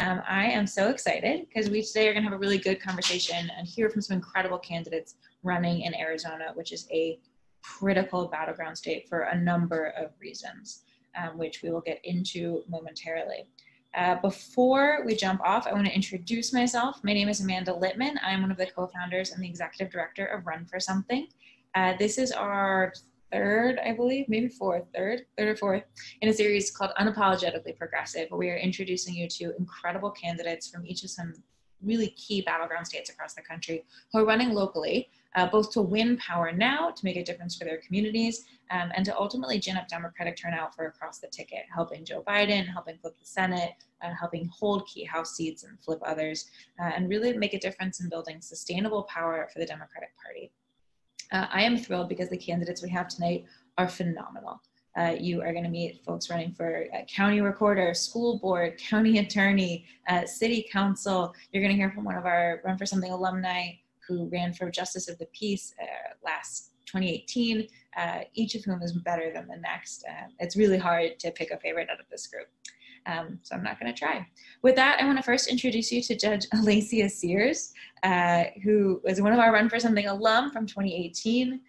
I am so excited because we today are going to have a really good conversation and hear from some incredible candidates running in Arizona, which is a critical battleground state for a number of reasons, which we will get into momentarily. Before we jump off, I want to introduce myself. My name is Amanda Littman. I'm one of the co-founders and the executive director of Run for Something. This is our third, I believe, maybe third or fourth, in a series called Unapologetically Progressive, where we are introducing you to incredible candidates from each of some really key battleground states across the country who are running locally, both to win power now, to make a difference for their communities, and to ultimately gin up Democratic turnout for across the ticket, helping Joe Biden, helping flip the Senate, helping hold key House seats and flip others, and really make a difference in building sustainable power for the Democratic Party. I am thrilled because the candidates we have tonight are phenomenal. You are going to meet folks running for county recorder, school board, county attorney, city council. You're going to hear from one of our Run for Something alumni who ran for Justice of the Peace last 2018, each of whom is better than the next. It's really hard to pick a favorite out of this group. So I'm not going to try. With that, I want to first introduce you to Judge Elaissia Sears, who was one of our Run for Something alum from 2018.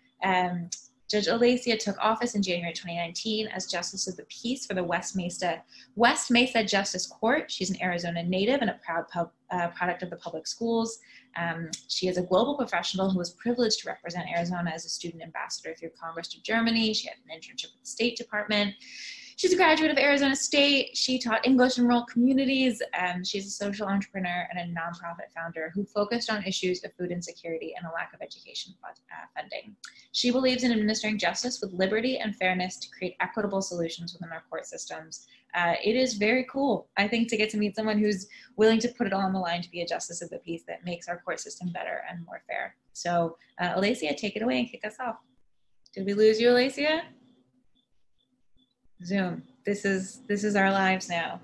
Judge Elaissia took office in January 2019 as Justice of the Peace for the West Mesa Justice Court. She's an Arizona native and a proud product of the public schools. She is a global professional who was privileged to represent Arizona as a student ambassador through Congress to Germany. She had an internship with the State Department. She's a graduate of Arizona State. She taught English in rural communities. She's a social entrepreneur and a nonprofit founder who focused on issues of food insecurity and a lack of education funding. She believes in administering justice with liberty and fairness to create equitable solutions within our court systems. It is very cool, I think, to get to meet someone who's willing to put it all on the line to be a justice of the peace that makes our court system better and more fair. So, Elaissia, take it away and kick us off. Did we lose you, Elaissia? Zoom. This is our lives now.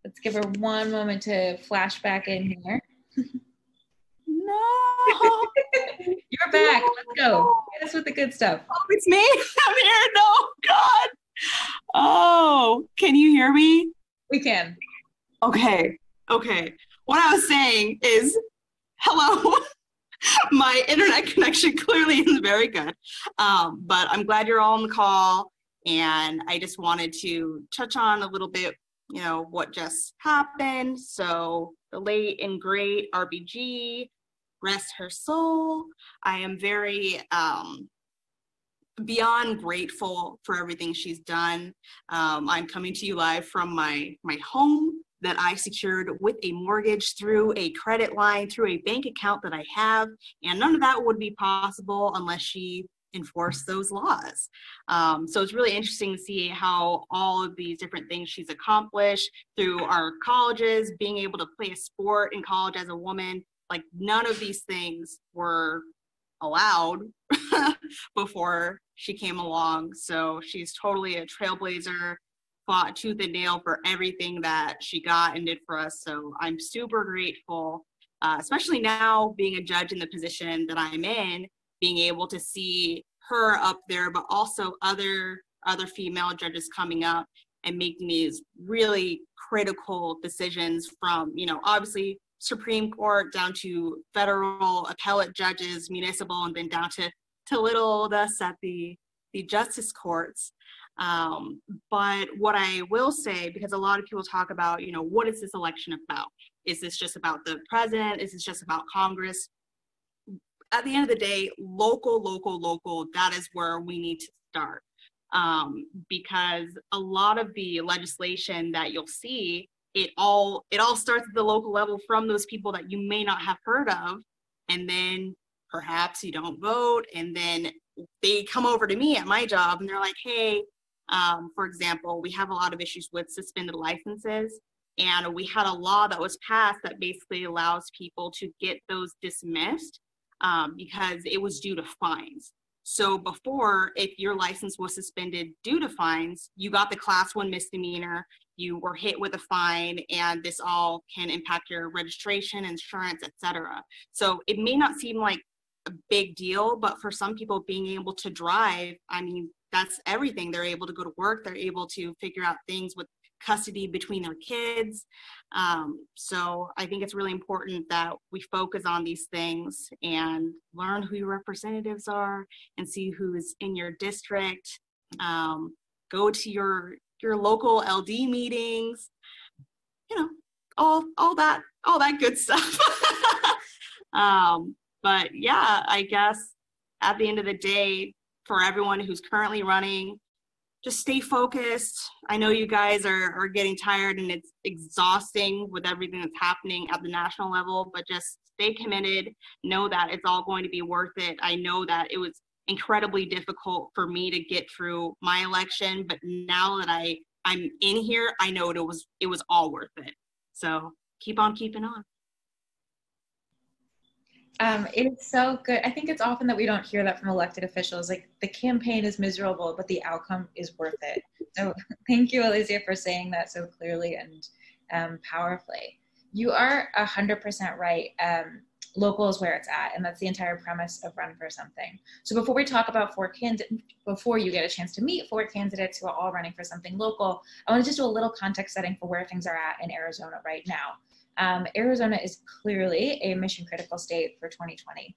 Let's give her one moment to flash back in here. No. You're back. Let's go. Hit us with the good stuff. Oh, it's me. I'm here. No, God. Oh, can you hear me? We can. Okay. What I was saying is, hello. My internet connection clearly isn't very good, but I'm glad you're all on the call, and I just wanted to touch on a little bit, what just happened. So the late and great RBG, rest her soul. I am very beyond grateful for everything she's done. I'm coming to you live from my home that I secured with a mortgage, through a credit line, through a bank account that I have, and none of that would be possible unless she enforced those laws. So it's really interesting to see how all of these different things she's accomplished through our colleges, being able to play a sport in college as a woman. Like, none of these things were allowed before she came along. So she's totally a trailblazer, fought tooth and nail for everything that she got and did for us. So I'm super grateful, especially now being a judge in the position that I'm in, being able to see her up there, but also other female judges coming up and making these really critical decisions from, obviously Supreme Court down to federal appellate judges, municipal, and then down to little old us at the justice courts. But what I will say, because a lot of people talk about, what is this election about? Is this just about the president? Is this just about Congress? At the end of the day, local, that is where we need to start. Because a lot of the legislation that you'll see, it all starts at the local level from those people that you may not have heard of. And then perhaps you don't vote. And then they come over to me at my job and they're like, hey, for example, we have a lot of issues with suspended licenses, and we had a law that was passed that basically allows people to get those dismissed because it was due to fines. So before, if your license was suspended due to fines, you got the class 1 misdemeanor, you were hit with a fine, and this all can impact your registration, insurance, etc. So it may not seem like a big deal, but for some people, being able to drive, I mean, that's everything. They're able to go to work, they're able to figure out things with custody between their kids. So I think it's really important that we focus on these things and learn who your representatives are and see who's in your district. Go to your local LD meetings, you know, all that good stuff. But yeah, I guess at the end of the day, for everyone who's currently running, just stay focused. I know you guys are getting tired and it's exhausting with everything that's happening at the national level, but just stay committed. Know that it's all going to be worth it. I know that it was incredibly difficult for me to get through my election, but now that I'm in here, I know it was all worth it. So keep on keeping on. It's so good. I think it's often that we don't hear that from elected officials. Like, the campaign is miserable, but the outcome is worth it. So thank you, Elaissia, for saying that so clearly and powerfully. You are 100% right. Local is where it's at, and that's the entire premise of Run for Something. So before we talk about before you get a chance to meet 4 candidates who are all running for something local, I want to just do a little context setting for where things are at in Arizona right now. Arizona is clearly a mission critical state for 2020.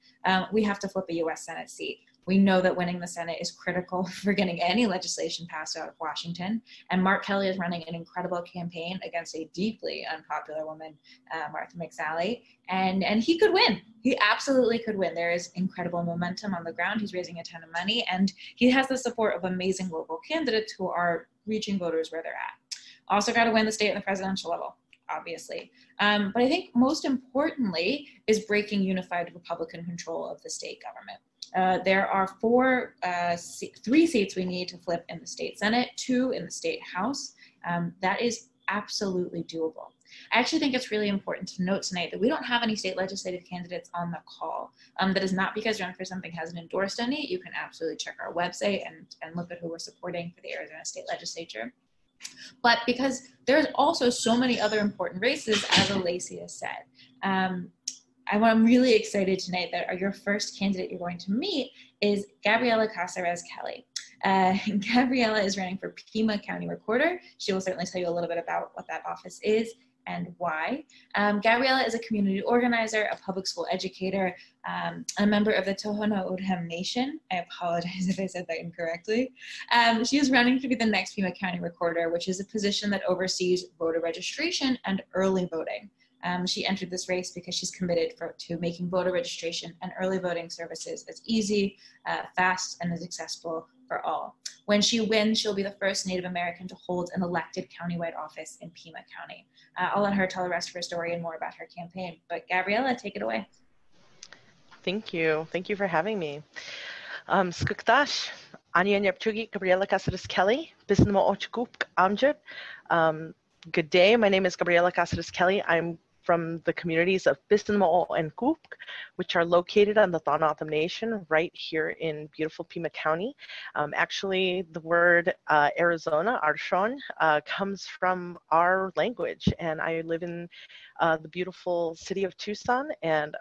We have to flip a U.S. Senate seat. We know that winning the Senate is critical for getting any legislation passed out of Washington. And Mark Kelly is running an incredible campaign against a deeply unpopular woman, Martha McSally, and he could win. He absolutely could win. There is incredible momentum on the ground. He's raising a ton of money, and he has the support of amazing local candidates who are reaching voters where they're at. Also got to win the state at the presidential level, obviously. But I think most importantly is breaking unified Republican control of the state government. There are 3 seats we need to flip in the state Senate, 2 in the state House. That is absolutely doable. I actually think it's really important to note tonight that we don't have any state legislative candidates on the call. That is not because Run for Something hasn't endorsed any. You can absolutely check our website and look at who we're supporting for the Arizona State Legislature. But because there's also so many other important races, as Elaissia said. I'm really excited tonight that your first candidate you're going to meet is Gabriella Cazáres-Kelly. Gabriella is running for Pima County Recorder. She will certainly tell you a little bit about what that office is and why. Gabriella is a community organizer, a public school educator, a member of the Tohono O'odham Nation. I apologize if I said that incorrectly. She is running to be the next Pima County Recorder, which is a position that oversees voter registration and early voting. She entered this race because she's committed to making voter registration and early voting services as easy, fast, and as accessible for all. When she wins, she'll be the first Native American to hold an elected countywide office in Pima County. I'll let her tell the rest of her story and more about her campaign. But Gabriella, take it away. Thank you. Thank you for having me. Skuktash, Anya Nyapchugi, Gabriella Cazáres-Kelly, Bisnamo Ochkup Amjad. Good day. My name is Gabriella Cazáres-Kelly. I'm from the communities of Bisnamo and Kup, which are located on the Tohono O'odham Nation right here in beautiful Pima County. Actually, the word Arizona, Arshon, comes from our language, and I live in the beautiful city of Tucson, and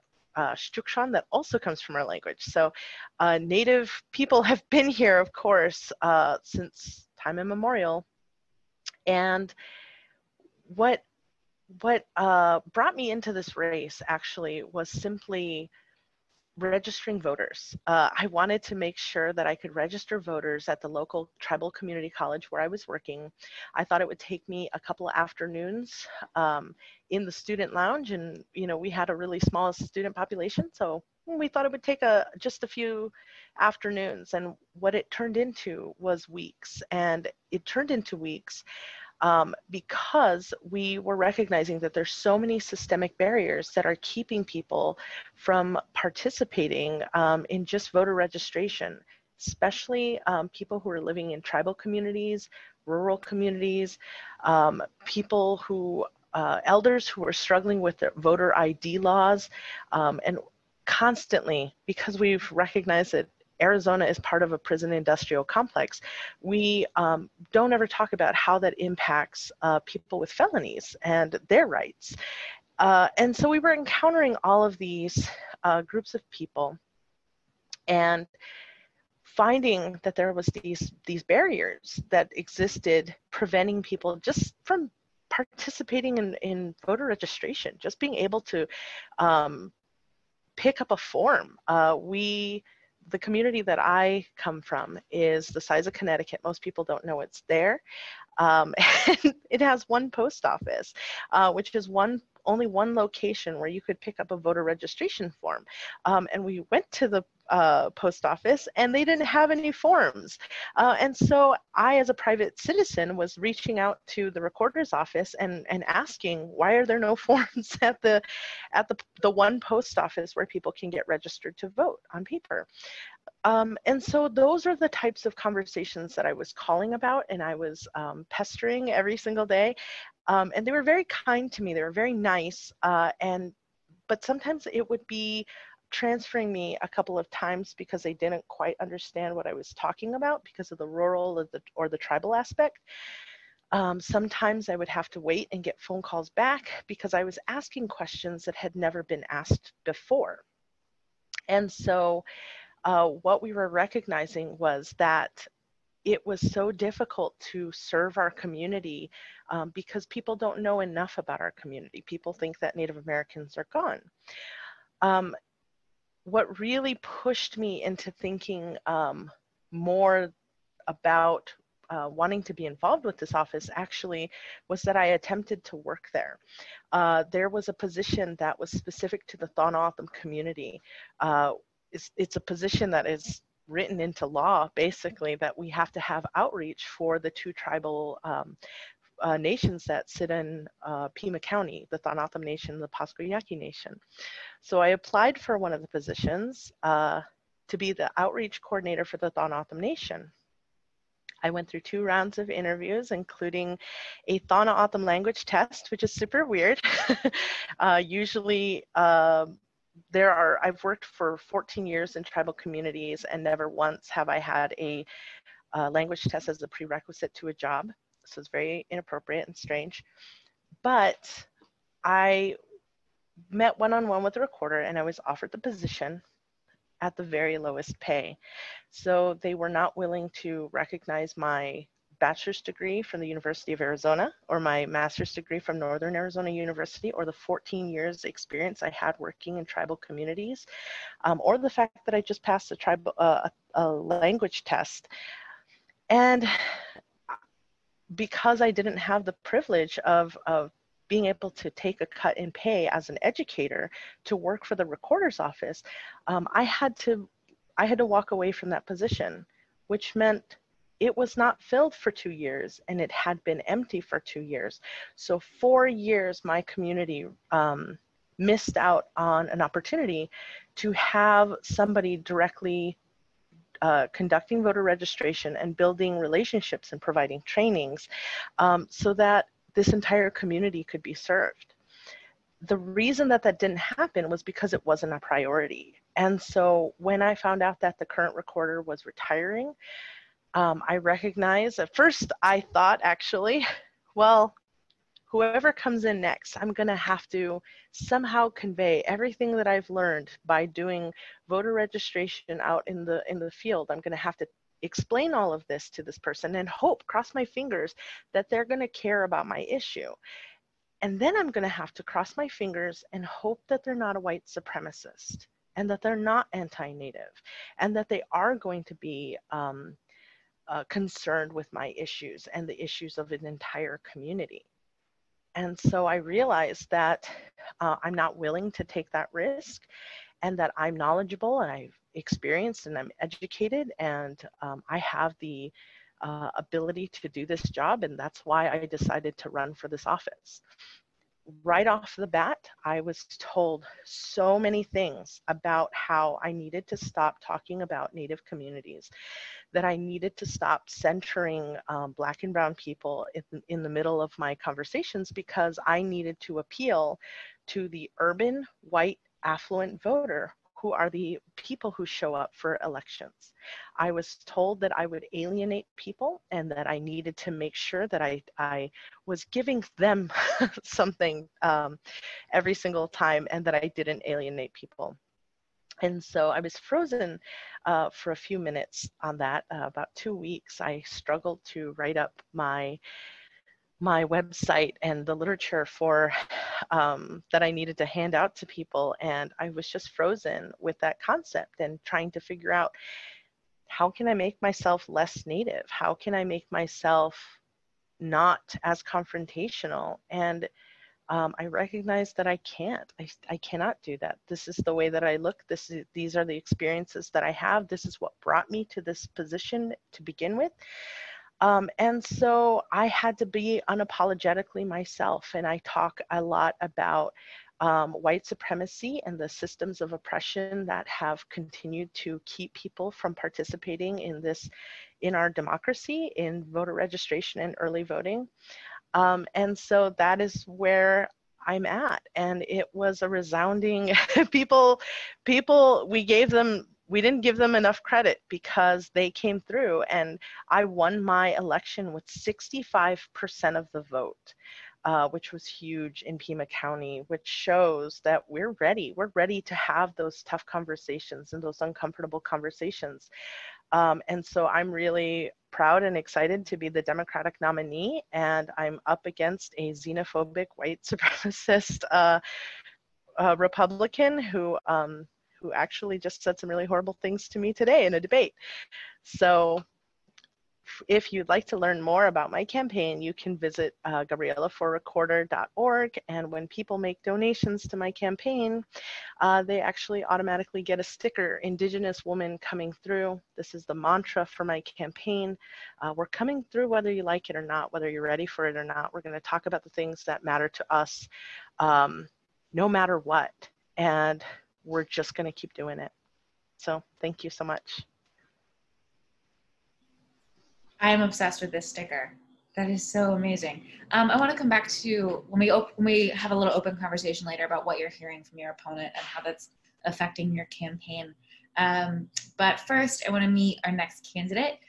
Tucson that also comes from our language. So Native people have been here, of course, since time immemorial. And what brought me into this race actually was simply registering voters. I wanted to make sure that I could register voters at the local tribal community college where I was working. I thought it would take me a couple of afternoons in the student lounge, and we had a really small student population, so we thought it would take just a few afternoons. And what it turned into was weeks, and it turned into weeks because we were recognizing that there's so many systemic barriers that are keeping people from participating in just voter registration, especially people who are living in tribal communities, rural communities, people who, elders who are struggling with their voter ID laws, and constantly, because we've recognized that Arizona is part of a prison industrial complex, we don't ever talk about how that impacts people with felonies and their rights. And so we were encountering all of these groups of people. And finding that there was these barriers that existed preventing people just from participating in voter registration, just being able to pick up a form. The community that I come from is the size of Connecticut. Most people don't know it's there. And it has one post office, which is only one location where you could pick up a voter registration form. And we went to the post office and they didn't have any forms. And so I, as a private citizen, was reaching out to the recorder's office and asking, why are there no forms at the one post office where people can get registered to vote on paper? And so those are the types of conversations that I was calling about, and I was pestering every single day. And they were very kind to me. They were very nice. But sometimes it would be transferring me a couple of times because they didn't quite understand what I was talking about because of the rural or the tribal aspect. Sometimes I would have to wait and get phone calls back because I was asking questions that had never been asked before. And so what we were recognizing was that it was so difficult to serve our community because people don't know enough about our community. People think that Native Americans are gone. What really pushed me into thinking more about wanting to be involved with this office actually was that I attempted to work there. There was a position that was specific to the Thon-O'odham community. It's a position that is written into law, basically, that we have to have outreach for the two tribal nations that sit in Pima County, the Thon-O'odham Nation and the Pasco-Yaqui Nation. So I applied for one of the positions to be the outreach coordinator for the Thon-O'odham Nation. I went through 2 rounds of interviews, including a Thon-O'odham language test, which is super weird. Usually, I've worked for 14 years in tribal communities, and never once have I had a language test as a prerequisite to a job. So it's very inappropriate and strange. But I met one-on-one with the recorder, and I was offered the position at the very lowest pay. So they were not willing to recognize my bachelor's degree from the University of Arizona or my master's degree from Northern Arizona University or the 14 years experience I had working in tribal communities, or the fact that I just passed a language test. And because I didn't have the privilege of being able to take a cut in pay as an educator to work for the recorder's office, I had to walk away from that position, which meant it was not filled for 2 years and it had been empty for 2 years. So 4 years, my community missed out on an opportunity to have somebody directly conducting voter registration and building relationships and providing trainings so that this entire community could be served. The reason that didn't happen was because it wasn't a priority. And so when I found out that the current recorder was retiring, I recognized, at first I thought actually, well, whoever comes in next, I'm gonna have to somehow convey everything that I've learned by doing voter registration out in the field. I'm gonna have to explain all of this to this person and hope, cross my fingers, that they're gonna care about my issue. And then I'm gonna have to cross my fingers and hope that they're not a white supremacist and that they're not anti-Native and that they are going to be concerned with my issues and the issues of an entire community. And so I realized that I'm not willing to take that risk, and that I'm knowledgeable and I've experienced and I'm educated, and I have the ability to do this job, and that's why I decided to run for this office. Right off the bat, I was told so many things about how I needed to stop talking about Native communities, that I needed to stop centering Black and Brown people in the middle of my conversations, because I needed to appeal to the urban, white, affluent voter, who are the people who show up for elections. I was told that I would alienate people and that I needed to make sure that I was giving them something every single time, and that I didn't alienate people. And so I was frozen for a few minutes on that, about 2 weeks. I struggled to write up my website and the literature for that I needed to hand out to people. And I was just frozen with that concept and trying to figure out, how can I make myself less native? How can I make myself not as confrontational? And I recognize that I can't. I cannot do that. This is the way that I look. These are the experiences that I have. This is what brought me to this position to begin with. And so I had to be unapologetically myself. And I talk a lot about white supremacy and the systems of oppression that have continued to keep people from participating in our democracy, in voter registration and early voting. And so that is where I'm at. And it was a resounding, we didn't give them enough credit because they came through, and I won my election with 65% of the vote, which was huge in Pima County, which shows that we're ready. We're ready to have those tough conversations and those uncomfortable conversations. And so I'm really proud and excited to be the Democratic nominee, and I'm up against a xenophobic white supremacist Republican who actually just said some really horrible things to me today in a debate. So if you'd like to learn more about my campaign, you can visit GabriellaForRecorder.org. And when people make donations to my campaign, they actually automatically get a sticker, Indigenous Woman Coming Through. This is the mantra for my campaign. We're coming through whether you like it or not, whether you're ready for it or not. We're going to talk about the things that matter to us, no matter what. And we're just going to keep doing it. So thank you so much. I am obsessed with this sticker. That is so amazing. I want to come back to when we have a little open conversation later about what you're hearing from your opponent and how that's affecting your campaign. But first, I want to meet our next candidate.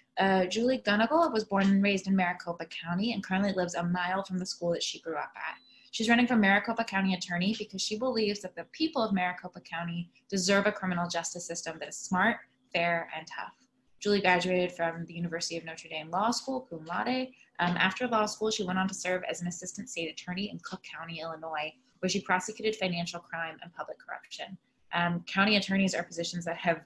Julie Gunnigle was born and raised in Maricopa County and currently lives a mile from the school that she grew up at. She's running for Maricopa County Attorney because she believes that the people of Maricopa County deserve a criminal justice system that is smart, fair, and tough. Julie graduated from the University of Notre Dame Law School, cum laude. After law school, she went on to serve as an assistant state attorney in Cook County, Illinois, where she prosecuted financial crime and public corruption. County attorneys are positions that have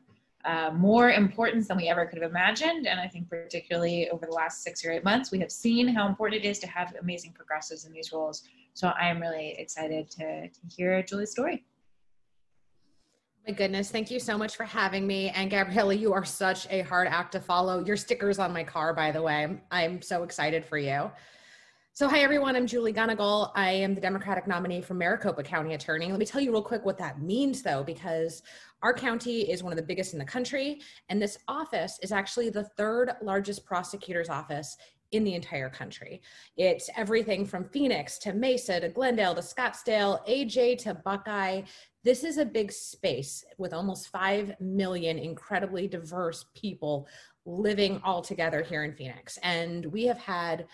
more importance than we ever could have imagined. And I think particularly over the last 6 or 8 months, we have seen how important it is to have amazing progressives in these roles. So I am really excited to hear Julie's story. My goodness, thank you so much for having me. And Gabriella, you are such a hard act to follow. Your sticker's on my car, by the way. I'm so excited for you. So hi everyone, I'm Julie Gunnigle. I am the Democratic nominee for Maricopa County Attorney. Let me tell you real quick what that means though, because our county is one of the biggest in the country, and this office is actually the third largest prosecutor's office in the entire country. It's everything from Phoenix to Mesa to Glendale to Scottsdale, AJ to Buckeye. This is a big space with almost 5 million incredibly diverse people living all together here in Phoenix. And we have had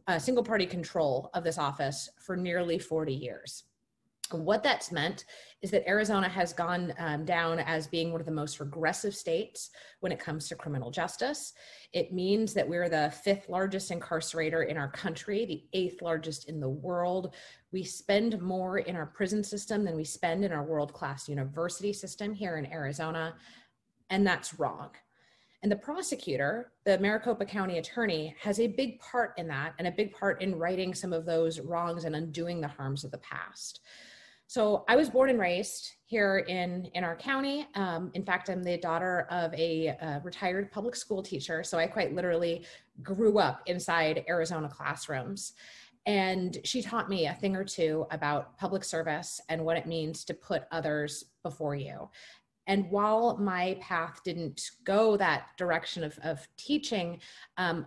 a single party control of this office for nearly 40 years. What that's meant is that Arizona has gone down as being one of the most regressive states when it comes to criminal justice. It means that we're the 5th largest incarcerator in our country, the 8th largest in the world. We spend more in our prison system than we spend in our world-class university system here in Arizona, and that's wrong. And the prosecutor, the Maricopa County Attorney, has a big part in that and a big part in righting some of those wrongs and undoing the harms of the past. So I was born and raised here in our county. In fact, I'm the daughter of a retired public school teacher. So I quite literally grew up inside Arizona classrooms. And she taught me a thing or two about public service and what it means to put others before you. And while my path didn't go that direction of teaching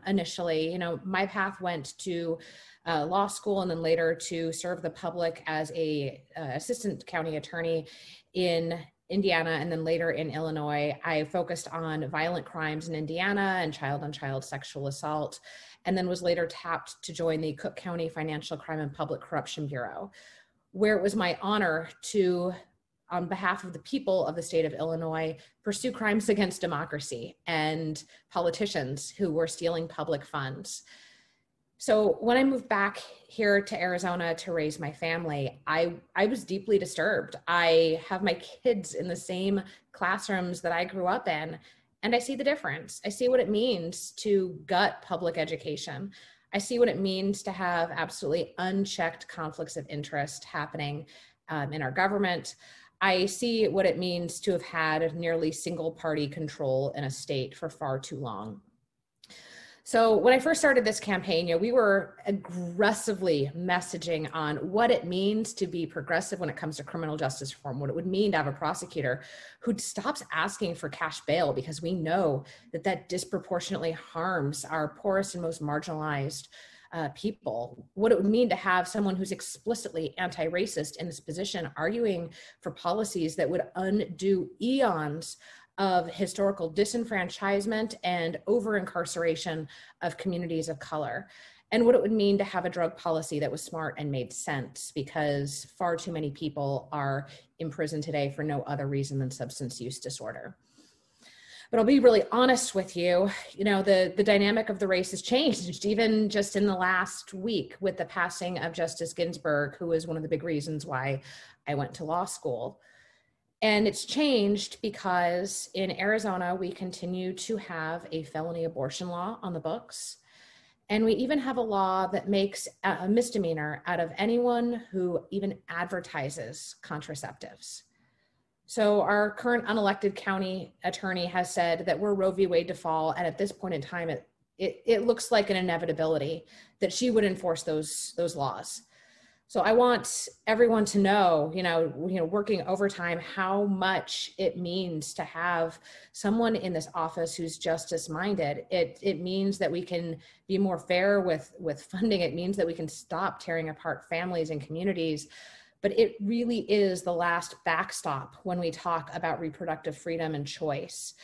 initially, my path went to law school and then later to serve the public as a assistant county attorney in Indiana and then later in Illinois. I focused on violent crimes in Indiana and child-on-child sexual assault, and then was later tapped to join the Cook County Financial Crime and Public Corruption Bureau, where it was my honor to on behalf of the people of the state of Illinois, pursue crimes against democracy and politicians who were stealing public funds. So when I moved back here to Arizona to raise my family, I was deeply disturbed. I have my kids in the same classrooms that I grew up in, and I see the difference. I see what it means to gut public education. I see what it means to have absolutely unchecked conflicts of interest happening in our government. I see what it means to have had nearly single party control in a state for far too long. So when I first started this campaign, we were aggressively messaging on what it means to be progressive when it comes to criminal justice reform, what it would mean to have a prosecutor who stops asking for cash bail, because we know that that disproportionately harms our poorest and most marginalized people, what it would mean to have someone who's explicitly anti-racist in this position arguing for policies that would undo eons of historical disenfranchisement and over-incarceration of communities of color, and what it would mean to have a drug policy that was smart and made sense, because far too many people are in prison today for no other reason than substance use disorder. But I'll be really honest with you, the dynamic of the race has changed, even just in the last week with the passing of Justice Ginsburg, who is one of the big reasons why I went to law school. And it's changed because in Arizona, we continue to have a felony abortion law on the books. And we even have a law that makes a misdemeanor out of anyone who even advertises contraceptives. So our current unelected county attorney has said that we're Roe v. Wade to fall. And at this point in time, it looks like an inevitability that she would enforce those laws. So I want everyone to know, working overtime, how much it means to have someone in this office who's justice-minded. It means that we can be more fair with funding. It means that we can stop tearing apart families and communities. But it really is the last backstop when we talk about reproductive freedom and choice.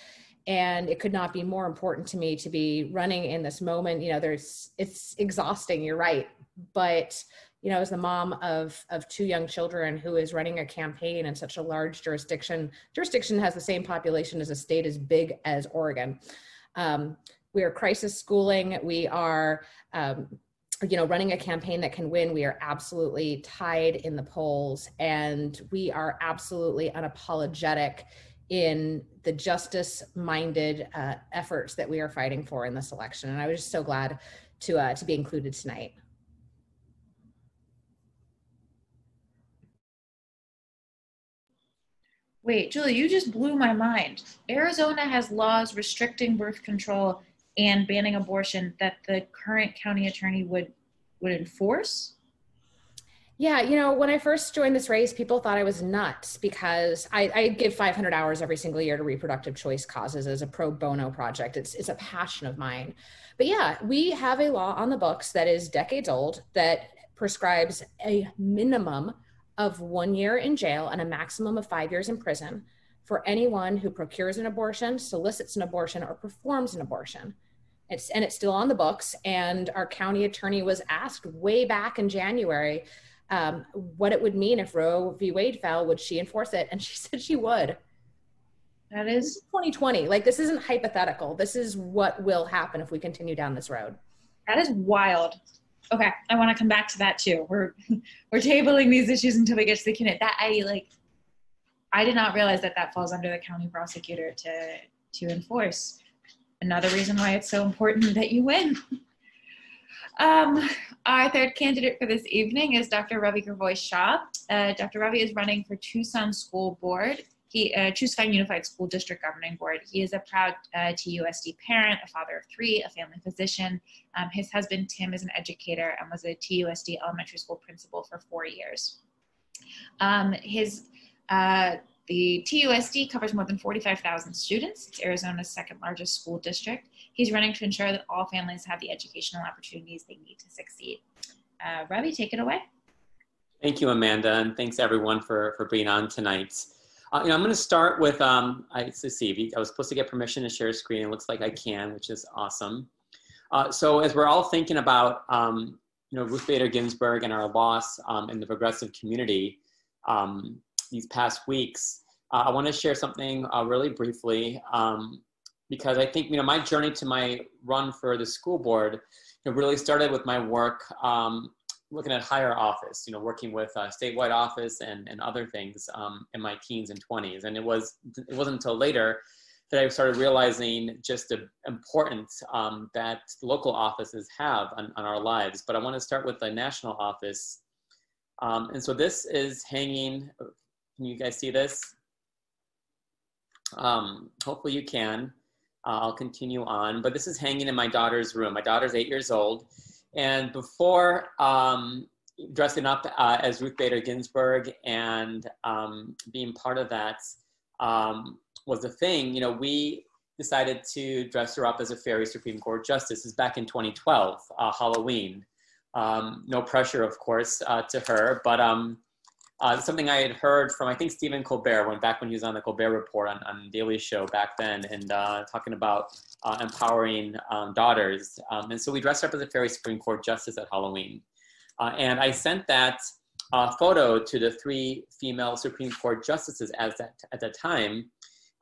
And it could not be more important to me to be running in this moment. It's exhausting, you're right. But as the mom of two young children who is running a campaign in such a large jurisdiction has the same population as a state as big as Oregon. We are crisis schooling. We are, running a campaign that can win. We are absolutely tied in the polls, and we are absolutely unapologetic in the justice-minded efforts that we are fighting for in this election. And I was just so glad to be included tonight. Wait, Julie, you just blew my mind. Arizona has laws restricting birth control and banning abortion that the current county attorney would enforce? Yeah, when I first joined this race, people thought I was nuts because I give 500 hours every single year to reproductive choice causes as a pro bono project. It's a passion of mine. But yeah, we have a law on the books that is decades old that prescribes a minimum of 1 year in jail and a maximum of 5 years in prison for anyone who procures an abortion, solicits an abortion, or performs an abortion. It's still on the books, and our county attorney was asked way back in January what it would mean if Roe v. Wade fell, would she enforce it? And she said she would. That is 2020. This isn't hypothetical. This is what will happen if we continue down this road. That is wild. Okay, I want to come back to that too. We're tabling these issues until we get to the candidate. That I did not realize that falls under the county prosecutor to enforce. Another reason why it's so important that you win. Our third candidate for this evening is Dr. Ravi Grivois-Shah. Dr. Ravi is running for Tucson School Board. Tucson Unified School District Governing Board. He is a proud TUSD parent, a father of 3, a family physician. His husband, Tim, is an educator and was a TUSD elementary school principal for 4 years. The TUSD covers more than 45,000 students. It's Arizona's second largest school district. He's running to ensure that all families have the educational opportunities they need to succeed. Ravi, take it away. Thank you, Amanda, and thanks everyone for being on tonight. I'm going to start with, let's see, I was supposed to get permission to share a screen. It looks like I can, which is awesome. So as we're all thinking about, Ruth Bader Ginsburg and our loss in the progressive community, these past weeks, I want to share something really briefly, because I think, my journey to my run for the school board, really started with my work looking at higher office, working with statewide office and other things in my teens and 20s. And it wasn't until later that I started realizing just the importance that local offices have on our lives. But I want to start with the national office. And so this is hanging, can you guys see this? Hopefully you can. I'll continue on, but this is hanging in my daughter's room. My daughter's 8 years old. And before dressing up as Ruth Bader Ginsburg and being part of that was the thing, we decided to dress her up as a fairy Supreme Court justice. This is back in 2012, Halloween. No pressure, of course, to her, but something I had heard from, I think, Stephen Colbert, back when he was on the Colbert Report on Daily Show back then, and talking about empowering daughters. And so we dressed up as a fairy Supreme Court justice at Halloween. And I sent that photo to the 3 female Supreme Court justices at that time.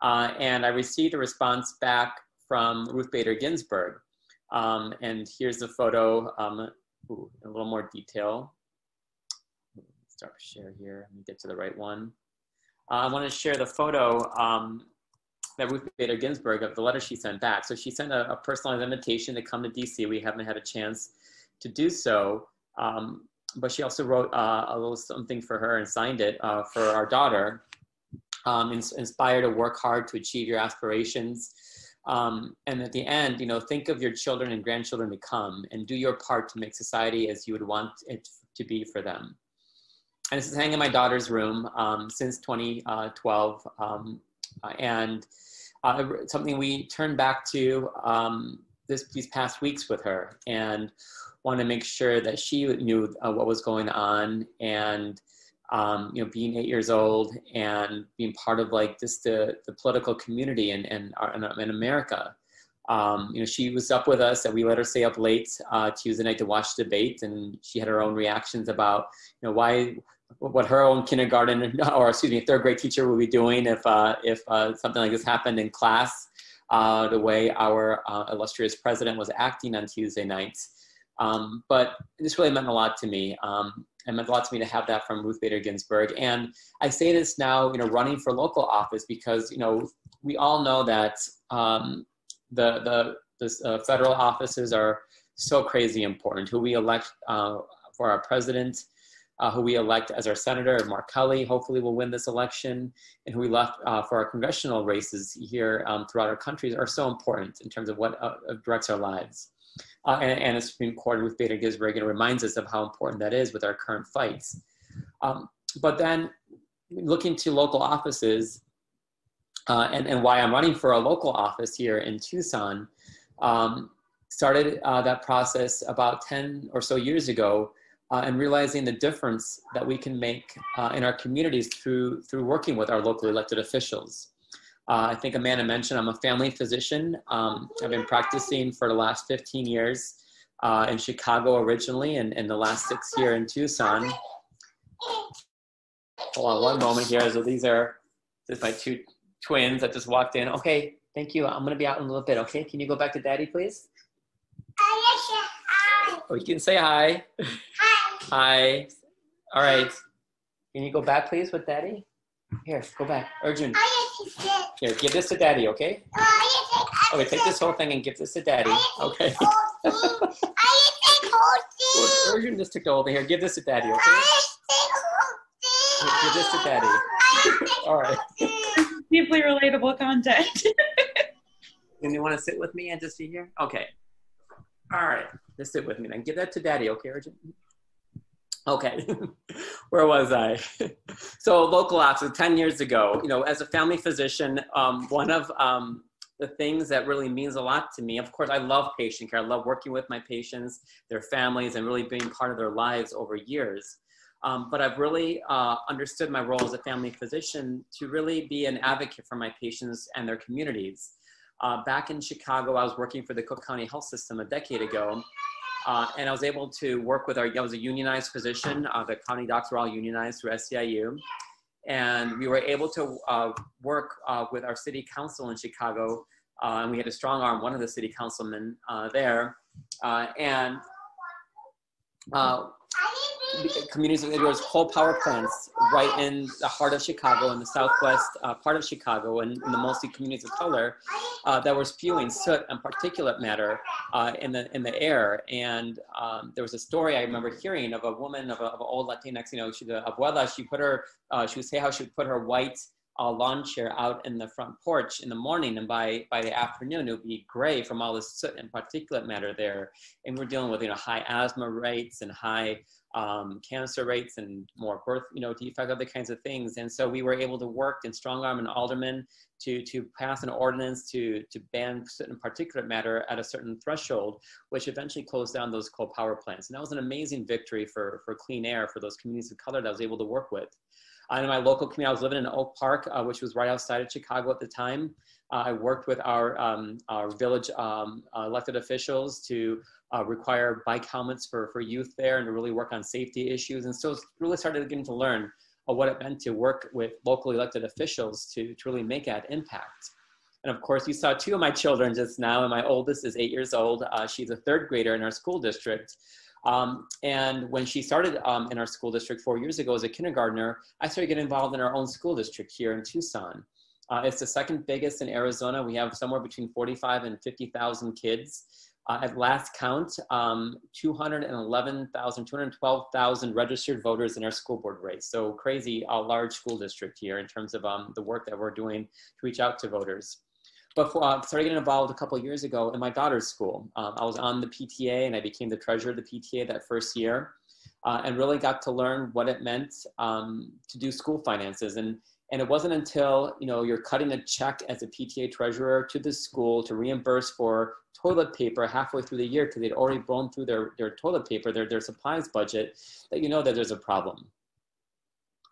And I received a response back from Ruth Bader Ginsburg. And here's the photo, a little more detail. Start share here. Let me get to the right one. I want to share the photo that Ruth Bader Ginsburg of the letter she sent back. So she sent a personalized invitation to come to DC. We haven't had a chance to do so, but she also wrote a little something for her and signed it for our daughter. Inspired to work hard to achieve your aspirations. And at the end, think of your children and grandchildren to come and do your part to make society as you would want it to be for them. And this is hanging in my daughter's room since 2012. And something we turned back to these past weeks with her, and want to make sure that she knew what was going on. And being 8 years old and being part of just the political community in America. She was up with us, and we let her stay up late Tuesday night to watch debate, and she had her own reactions about what her own kindergarten or third grade teacher would be doing if something like this happened in class, the way our illustrious president was acting on Tuesday nights. But this really meant a lot to me. It meant a lot to me to have that from Ruth Bader Ginsburg. And I say this now, running for local office, because, we all know that the federal offices are so crazy important. Who we elect for our president, who we elect as our senator, Mark Kelly, hopefully will win this election, and who we left for our congressional races here throughout our countries are so important in terms of what directs our lives. And the Supreme Court, Ruth Bader Ginsburg, reminds us of how important that is with our current fights. But then looking to local offices, and why I'm running for a local office here in Tucson, started that process about 10 or so years ago, and realizing the difference that we can make in our communities through working with our locally elected officials. I think Amanda mentioned I'm a family physician. I've been practicing for the last 15 years in Chicago originally, and the last 6 years in Tucson. Hold on one moment here. So these are just my 2 twins that just walked in. Okay, thank you. I'm going to be out in a little bit. Okay, can you go back to Daddy, please? Oh, you can say hi. Hi. All right. Can you go back, please, with Daddy? Here, go back. Arjun. Here, give this to Daddy, okay? Okay, take this whole thing and give this to Daddy. Okay. Arjun just took the whole thing. Here, give this to Daddy, okay? Here, give this to Daddy. All right. Deeply relatable content. And you want to sit with me and just be here? Okay. All right. Just sit with me then. Give that to Daddy, okay, Arjun? Okay, where was I? So local office, 10 years ago, as a family physician, one of the things that really means a lot to me, of course, I love patient care. I love working with my patients, their families, and really being part of their lives over years. But I've really understood my role as a family physician to really be an advocate for my patients and their communities. Back in Chicago, I was working for the Cook County Health System a decade ago. And I was able to work with I was a unionized physician. The county docs were all unionized through SEIU. And we were able to work with our city council in Chicago, and we had a strong arm, one of the city councilmen there, and communities, there was coal power plants right in the heart of Chicago, in the southwest part of Chicago, and in the mostly communities of color, that were spewing soot and particulate matter in the air. And there was a story I remember hearing of a woman, of an old Latinx, you know, she, the abuela, she would say how she would put her white lawn chair out in the front porch in the morning, and by the afternoon it would be gray from all the soot and particulate matter there. And we're dealing with, you know, high asthma rates and high cancer rates and more birth, you know, defect, other kinds of things. And so we were able to work in strong arm and aldermen to pass an ordinance to ban soot and particulate matter at a certain threshold, which eventually closed down those coal power plants. And that was an amazing victory for clean air for those communities of color that I was able to work with. In my local community, I was living in Oak Park, which was right outside of Chicago at the time. I worked with our village elected officials to require bike helmets for youth there, and to really work on safety issues. And so really started getting to learn what it meant to work with locally elected officials to really make that impact. And of course, you saw two of my children just now, and my oldest is 8 years old. She's a third grader in our school district. And when she started in our school district 4 years ago as a kindergartner, I started getting involved in our own school district here in Tucson. It's the second biggest in Arizona. We have somewhere between 45 and 50,000 kids. At last count, 212,000 registered voters in our school board race. So crazy, a large school district here in terms of the work that we're doing to reach out to voters. But started getting involved a couple of years ago in my daughter's school. I was on the PTA, and I became the treasurer of the PTA that first year, and really got to learn what it meant to do school finances. And it wasn't until, you know, you're cutting a check as a PTA treasurer to the school to reimburse for toilet paper halfway through the year, because they'd already blown through their toilet paper, their supplies budget, that you know that there's a problem.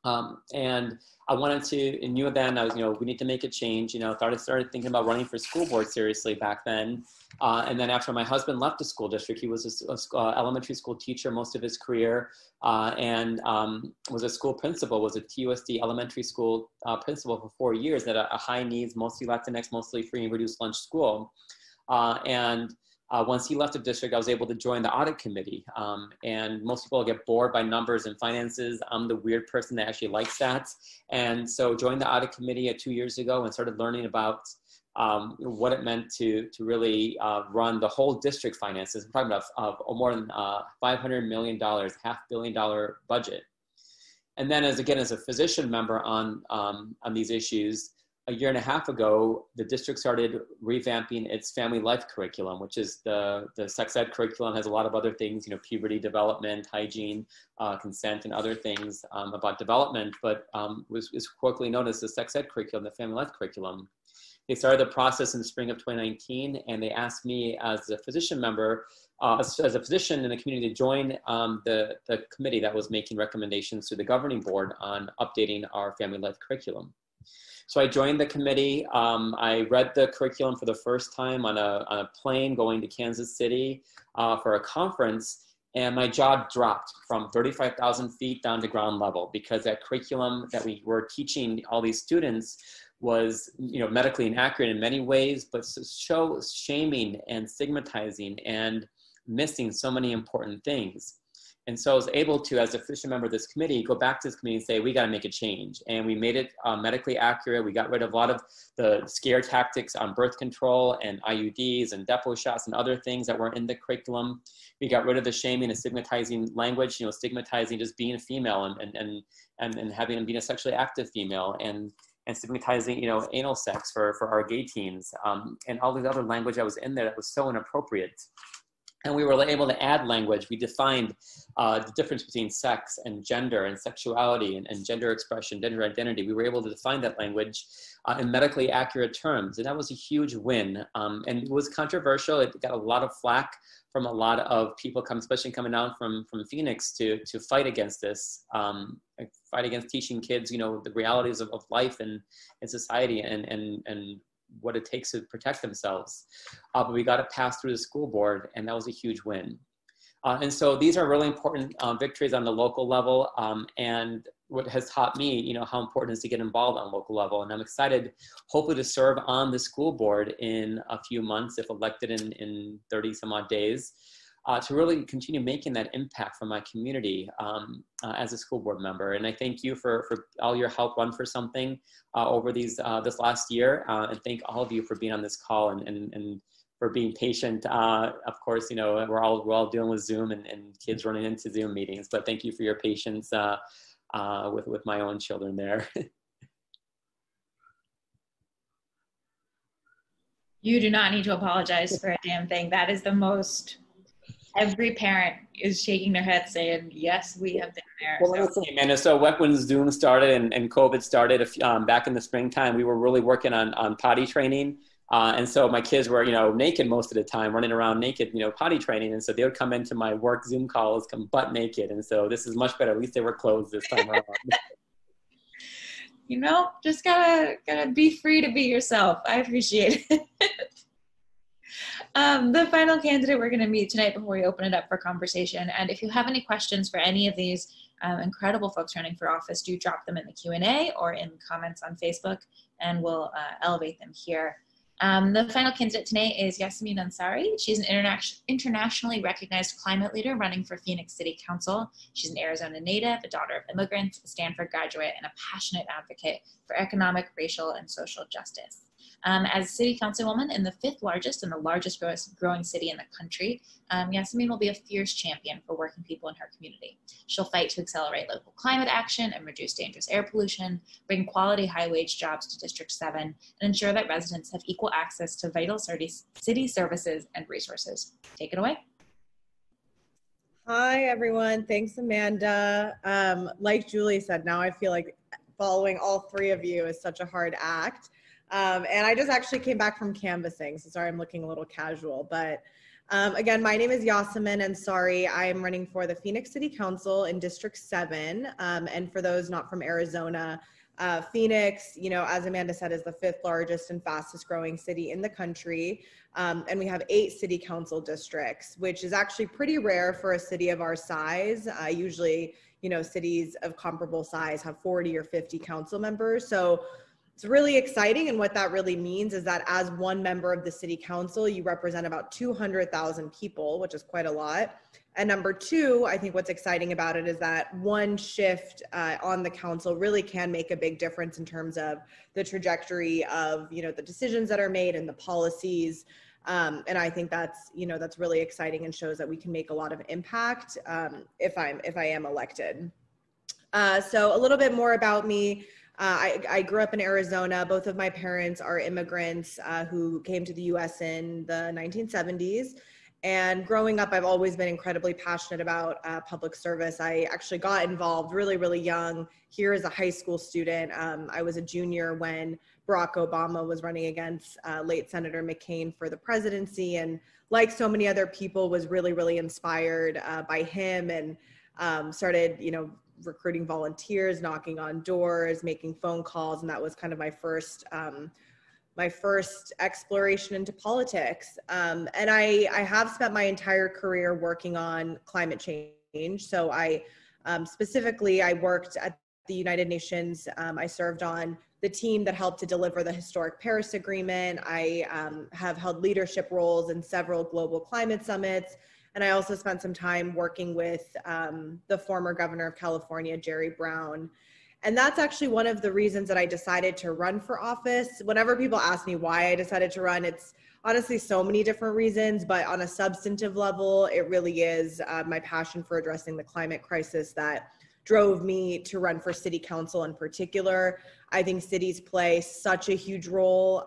And I wanted to, and knew then I was, you know, we need to make a change, you know, started thinking about running for school board seriously back then. And then after my husband left the school district, he was a elementary school teacher most of his career, and was a school principal, was a TUSD elementary school principal for 4 years at a high needs, mostly Latinx, mostly free and reduced lunch school. Once he left the district, I was able to join the audit committee. And most people get bored by numbers and finances. I'm the weird person that actually likes that. And so joined the audit committee 2 years ago and started learning about what it meant to really run the whole district finances. We're talking about more than $500 million, $500 million budget. And then as a physician member on these issues, a year and a half ago, the district started revamping its family life curriculum, which is the sex ed curriculum, has a lot of other things, you know, puberty, development, hygiene, consent, and other things about development, but is quickly known as the sex ed curriculum, the family life curriculum. They started the process in the spring of 2019, and they asked me as a physician member, as a physician in the community, to join the committee that was making recommendations to the governing board on updating our family life curriculum. So I joined the committee. I read the curriculum for the first time on a plane going to Kansas City for a conference, and my jaw dropped from 35,000 feet down to ground level, because that curriculum that we were teaching all these students was, you know, medically inaccurate in many ways, but so shaming and stigmatizing and missing so many important things. And so I was able to, as a physician member of this committee, go back to this committee and say, we got to make a change. And we made it medically accurate. We got rid of a lot of the scare tactics on birth control and IUDs and depot shots and other things that were in the curriculum. We got rid of the shaming and stigmatizing language, you know, stigmatizing just being a female and having being a sexually active female, and stigmatizing, you know, anal sex for our gay teens, and all the other language that was in there that was so inappropriate. And we were able to add language. We defined the difference between sex and gender and sexuality and gender expression, gender identity. We were able to define that language in medically accurate terms. And that was a huge win. And it was controversial. It got a lot of flack from a lot of people, especially coming down from Phoenix to fight against this, fight against teaching kids, you know, the realities of life and society and what it takes to protect themselves. But we got it passed through the school board, and that was a huge win. And so these are really important victories on the local level, and what has taught me, you know, how important it is to get involved on local level. And I'm excited, hopefully, to serve on the school board in a few months, if elected in 30 some odd days, to really continue making that impact for my community as a school board member. And I thank you for all your help Run for Something over this last year, and thank all of you for being on this call and for being patient. Of course, you know, we're all dealing with Zoom and kids running into Zoom meetings, but thank you for your patience with my own children there. You do not need to apologize for a damn thing. That is the most, every parent is shaking their head saying, yes, we have been there. Well, let's say, Amanda, so when Zoom started and COVID started back in the springtime, we were really working on potty training. And so my kids were, you know, naked most of the time, running around naked, you know, potty training. And so they would come into my work Zoom calls, come butt naked. And so this is much better. At least they were clothed this time around. You know, just gotta be free to be yourself. I appreciate it. The final candidate we're gonna meet tonight before we open it up for conversation. And if you have any questions for any of these incredible folks running for office, do drop them in the Q&A or in comments on Facebook, and we'll elevate them here. The final candidate tonight is Yassamin Ansari. She's an internationally recognized climate leader running for Phoenix City Council. She's an Arizona native, a daughter of immigrants, a Stanford graduate, and a passionate advocate for economic, racial, and social justice. As city councilwoman in the 5th largest and the largest growing city in the country, Yassamin will be a fierce champion for working people in her community. She'll fight to accelerate local climate action and reduce dangerous air pollution, bring quality high-wage jobs to District 7, and ensure that residents have equal access to vital city services and resources. Take it away. Hi, everyone. Thanks, Amanda. Like Julie said, now I feel like following all three of you is such a hard act. And I just actually came back from canvassing, so sorry I'm looking a little casual. But again, my name is Yassamin Ansari. I'm running for the Phoenix City Council in District 7. And for those not from Arizona, Phoenix, you know, as Amanda said, is the 5th largest and fastest growing city in the country. And we have 8 city council districts, which is actually pretty rare for a city of our size. Usually, you know, cities of comparable size have 40 or 50 council members. So it's really exciting, and what that really means is that as one member of the city council, you represent about 200,000 people, which is quite a lot. And number two, I think what's exciting about it is that one shift on the council really can make a big difference in terms of the trajectory of, you know, the decisions that are made and the policies. And I think that's, you know, that's really exciting and shows that we can make a lot of impact if I am elected. So a little bit more about me. I grew up in Arizona. Both of my parents are immigrants who came to the US in the 1970s. And growing up, I've always been incredibly passionate about public service. I actually got involved really, really young here as a high school student. I was a junior when Barack Obama was running against late Senator McCain for the presidency. And like so many other people, was really, really inspired by him, and started, you know, recruiting volunteers, knocking on doors, making phone calls. And that was kind of my first exploration into politics. And I have spent my entire career working on climate change. So I specifically, I worked at the United Nations. I served on the team that helped to deliver the historic Paris Agreement. I have held leadership roles in several global climate summits. And I also spent some time working with the former governor of California, Jerry Brown. And that's actually one of the reasons that I decided to run for office. Whenever people ask me why I decided to run, it's honestly so many different reasons, but on a substantive level, it really is my passion for addressing the climate crisis that drove me to run for city council in particular. I think cities play such a huge role.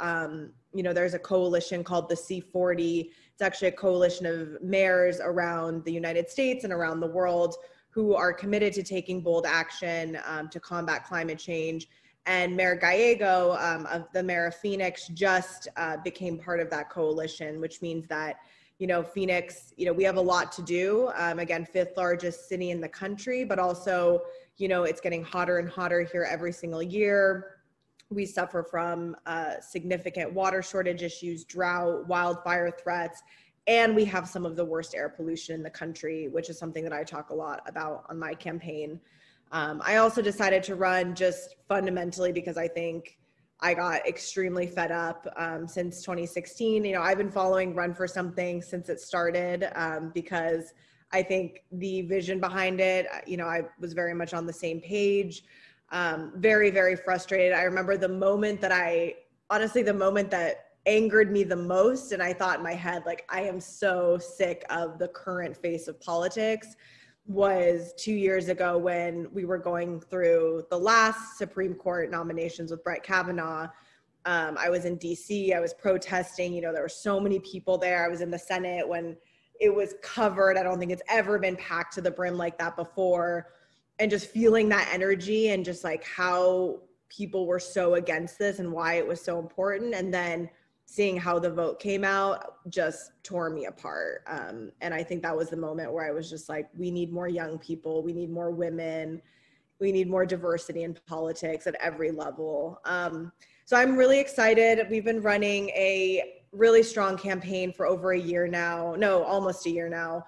You know, there's a coalition called the C40. It's actually a coalition of mayors around the United States and around the world who are committed to taking bold action to combat climate change. And Mayor Gallego, the mayor of Phoenix, just became part of that coalition, which means that, you know, Phoenix, you know, we have a lot to do. Again, 5th largest city in the country, but also, you know, it's getting hotter and hotter here every single year. We suffer from significant water shortage issues, drought, wildfire threats. And we have some of the worst air pollution in the country, which is something that I talk a lot about on my campaign. I also decided to run just fundamentally because I think I got extremely fed up since 2016. You know, I've been following Run for Something since it started because I think the vision behind it, you know, I was very much on the same page, very, very frustrated. I remember the moment that the moment that angered me the most, and I thought in my head, like, I am so sick of the current face of politics, was 2 years ago when we were going through the last Supreme Court nominations with Brett Kavanaugh. I was in DC, I was protesting, you know, there were so many people there. I was in the Senate when it was covered. I don't think it's ever been packed to the brim like that before. And just feeling that energy and just like how people were so against this and why it was so important. And then seeing how the vote came out just tore me apart. And I think that was the moment where I was just like, we need more young people, we need more women, we need more diversity in politics at every level. So I'm really excited. We've been running a really strong campaign for over a year now. No, almost a year now.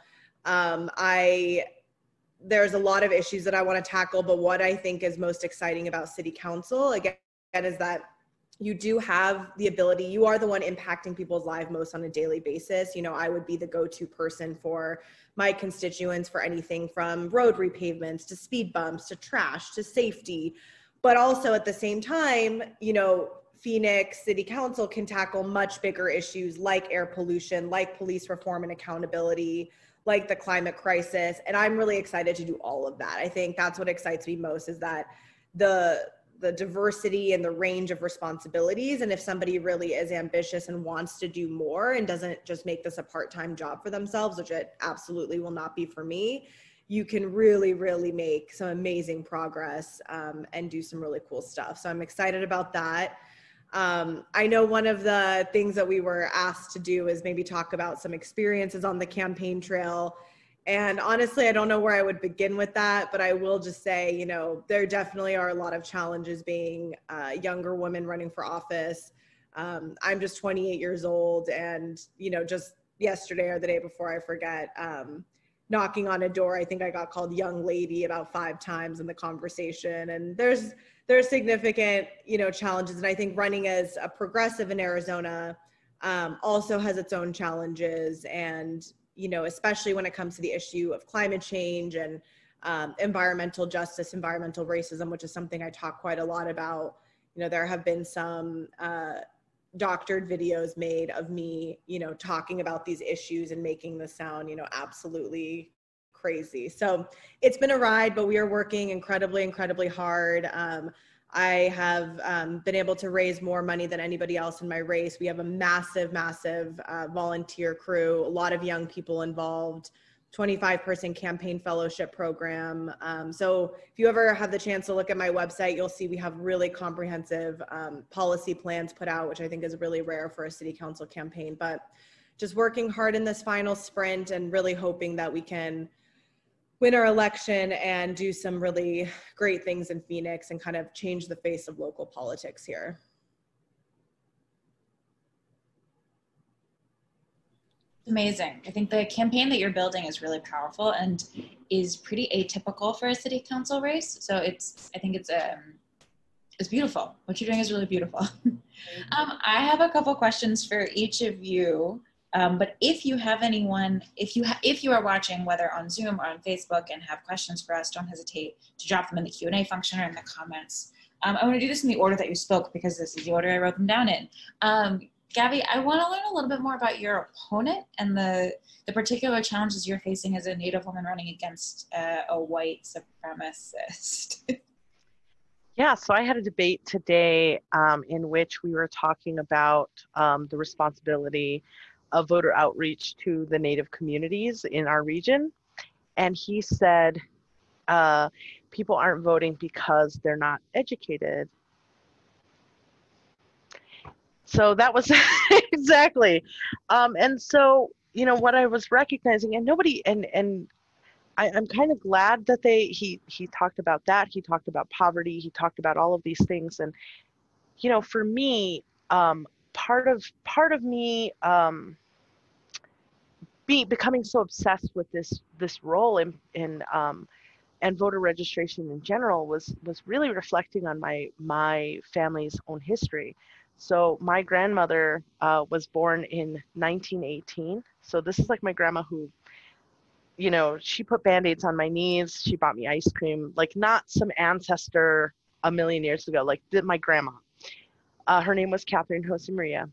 There's a lot of issues that I want to tackle, but what I think is most exciting about City Council, again, is that you do have the ability, you are the one impacting people's lives most on a daily basis. You know, I would be the go-to person for my constituents for anything from road repavements to speed bumps to trash to safety. But also at the same time, you know, Phoenix City Council can tackle much bigger issues like air pollution, like police reform and accountability, like the climate crisis. And I'm really excited to do all of that. I think that's what excites me most, is that the diversity and the range of responsibilities. And if somebody really is ambitious and wants to do more and doesn't just make this a part-time job for themselves, which it absolutely will not be for me, you can really, really make some amazing progress and do some really cool stuff. So I'm excited about that. I know one of the things that we were asked to do is maybe talk about some experiences on the campaign trail. And honestly, I don't know where I would begin with that, but I will just say, you know, there definitely are a lot of challenges being a younger woman running for office. I'm just 28 years old, and, you know, just yesterday or the day before, I forget, knocking on a door, I think I got called young lady about 5 times in the conversation. And there's significant, you know, challenges. And I think running as a progressive in Arizona also has its own challenges. And, you know, especially when it comes to the issue of climate change and environmental justice, environmental racism, which is something I talk quite a lot about. You know, there have been some doctored videos made of me, you know, talking about these issues and making this sound, you know, absolutely crazy. So it's been a ride, but we are working incredibly, incredibly hard. I have been able to raise more money than anybody else in my race. We have a massive, massive volunteer crew, a lot of young people involved, 25-person campaign fellowship program. So if you ever have the chance to look at my website, you'll see we have really comprehensive policy plans put out, which I think is really rare for a city council campaign. But just working hard in this final sprint and really hoping that we can win our election and do some really great things in Phoenix and kind of change the face of local politics here. Amazing. I think the campaign that you're building is really powerful and is pretty atypical for a city council race. So I think it's beautiful. What you're doing is really beautiful. I have a couple questions for each of you. But if you have anyone, if you are watching, whether on Zoom or on Facebook, and have questions for us, don't hesitate to drop them in the Q&A function or in the comments. I want to do this in the order that you spoke because this is the order I wrote them down in. Gabby, I want to learn a little bit more about your opponent and the particular challenges you're facing as a Native woman running against a white supremacist. Yeah, so I had a debate today in which we were talking about the responsibility of voter outreach to the Native communities in our region. And he said, people aren't voting because they're not educated. So that was exactly. And so, you know, what I was recognizing, and nobody, and I'm kind of glad that he talked about that. He talked about poverty. He talked about all of these things. And, you know, for me, part of me becoming so obsessed with this role in and voter registration in general was really reflecting on my family's own history. So my grandmother was born in 1918. So this is like my grandma who, you know, she put Band-Aids on my knees. She bought me ice cream, like not some ancestor a million years ago, like my grandma. Her name was Catherine Jose Maria.